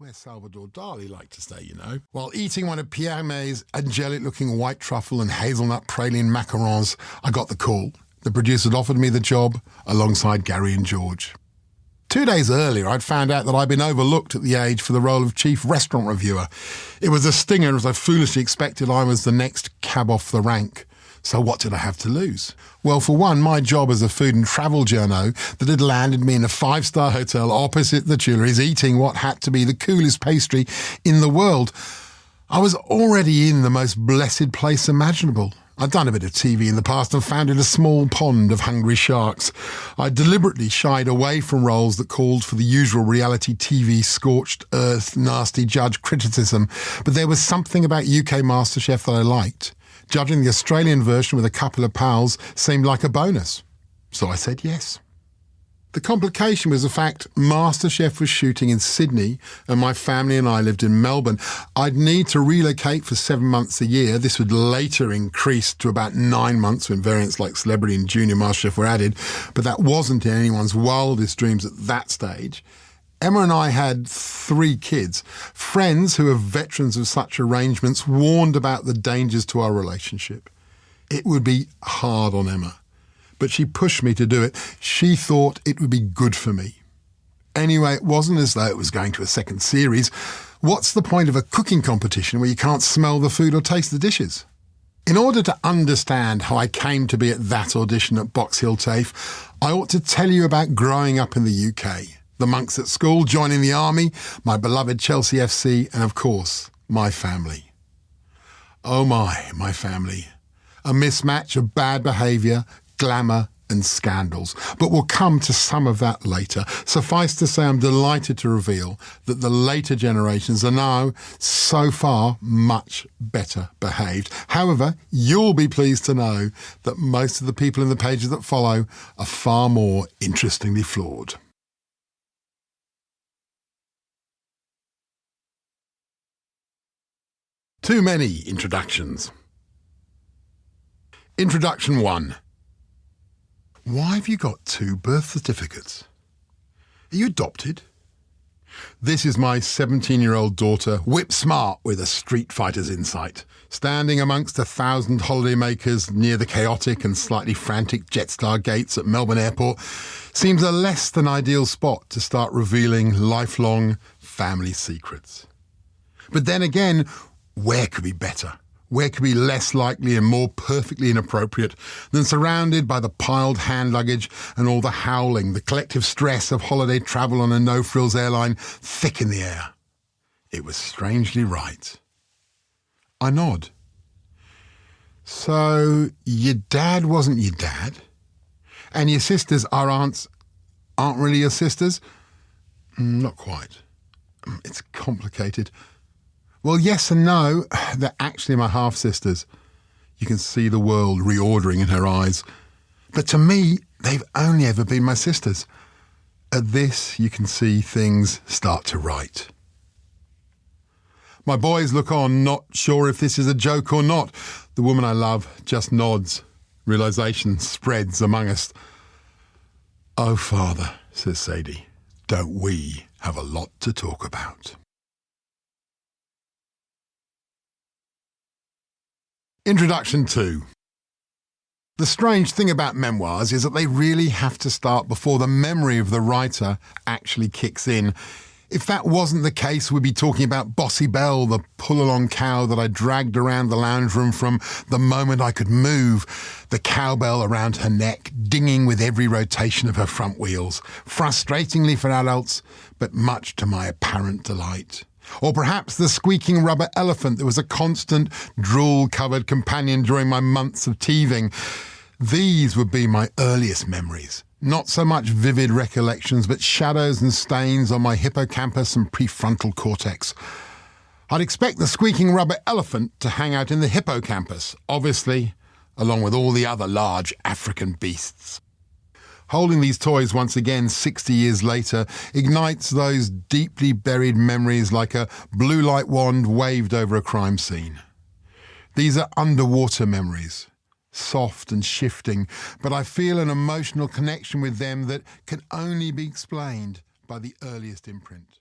where Salvador Dali liked to stay, you know. While eating one of Pierre May's angelic-looking white truffle and hazelnut praline macarons, I got the call. The producers offered me the job alongside Gary and George. 2 days earlier, I'd found out that I'd been overlooked at the Age for the role of chief restaurant reviewer. It was a stinger, as I foolishly expected I was the next cab off the rank. So what did I have to lose? Well, for one, my job as a food and travel journo that had landed me in a 5-star hotel opposite the Tuileries eating what had to be the coolest pastry in the world. I was already in the most blessed place imaginable. I'd done a bit of TV in the past and found it a small pond of hungry sharks. I deliberately shied away from roles that called for the usual reality TV scorched earth, nasty judge criticism, but there was something about UK MasterChef that I liked. Judging the Australian version with a couple of pals seemed like a bonus. So I said yes. The complication was the fact MasterChef was shooting in Sydney and my family and I lived in Melbourne. I'd need to relocate for 7 months a year. This would later increase to about 9 months when variants like Celebrity and Junior MasterChef were added, but that wasn't in anyone's wildest dreams at that stage. Emma and I had 3 kids. Friends who are veterans of such arrangements warned about the dangers to our relationship. It would be hard on Emma, but she pushed me to do it. She thought it would be good for me. Anyway, it wasn't as though it was going to a second series. What's the point of a cooking competition where you can't smell the food or taste the dishes? In order to understand how I came to be at that audition at Box Hill TAFE, I ought to tell you about growing up in the UK. The monks at school, joining the army, my beloved Chelsea FC, and of course, my family. Oh my family. A mismatch of bad behaviour, glamour and scandals. But we'll come to some of that later. Suffice to say, I'm delighted to reveal that the later generations are now, so far, much better behaved. However, you'll be pleased to know that most of the people in the pages that follow are far more interestingly flawed. Too many introductions. Introduction 1. Why have you got 2 birth certificates? Are you adopted? This is my 17-year-old daughter, whip smart with a street fighter's insight, standing amongst 1,000 holidaymakers near the chaotic and slightly frantic Jetstar gates at Melbourne Airport. Seems a less than ideal spot to start revealing lifelong family secrets. But then again, where could be better? Where could be less likely and more perfectly inappropriate than surrounded by the piled hand luggage and all the howling, the collective stress of holiday travel on a no-frills airline thick in the air? It was strangely right. I nod. So, your dad wasn't your dad? And your sisters, our aunts, aren't really your sisters? Not quite. It's complicated. Well, yes and no. They're actually my half-sisters. You can see the world reordering in her eyes. But to me, they've only ever been my sisters. At this, you can see things start to right. My boys look on, not sure if this is a joke or not. The woman I love just nods. Realisation spreads among us. Oh, Father, says Sadie, don't we have a lot to talk about? Introduction 2. The strange thing about memoirs is that they really have to start before the memory of the writer actually kicks in. If that wasn't the case, we'd be talking about Bossy Belle, the pull-along cow that I dragged around the lounge room from the moment I could move, the cowbell around her neck, dinging with every rotation of her front wheels, frustratingly for adults, but much to my apparent delight. Or perhaps the squeaking rubber elephant that was a constant drool-covered companion during my months of teething. These would be my earliest memories. Not so much vivid recollections, but shadows and stains on my hippocampus and prefrontal cortex. I'd expect the squeaking rubber elephant to hang out in the hippocampus, obviously, along with all the other large African beasts. Holding these toys once again 60 years later ignites those deeply buried memories like a blue light wand waved over a crime scene. These are underwater memories, soft and shifting, but I feel an emotional connection with them that can only be explained by the earliest imprint.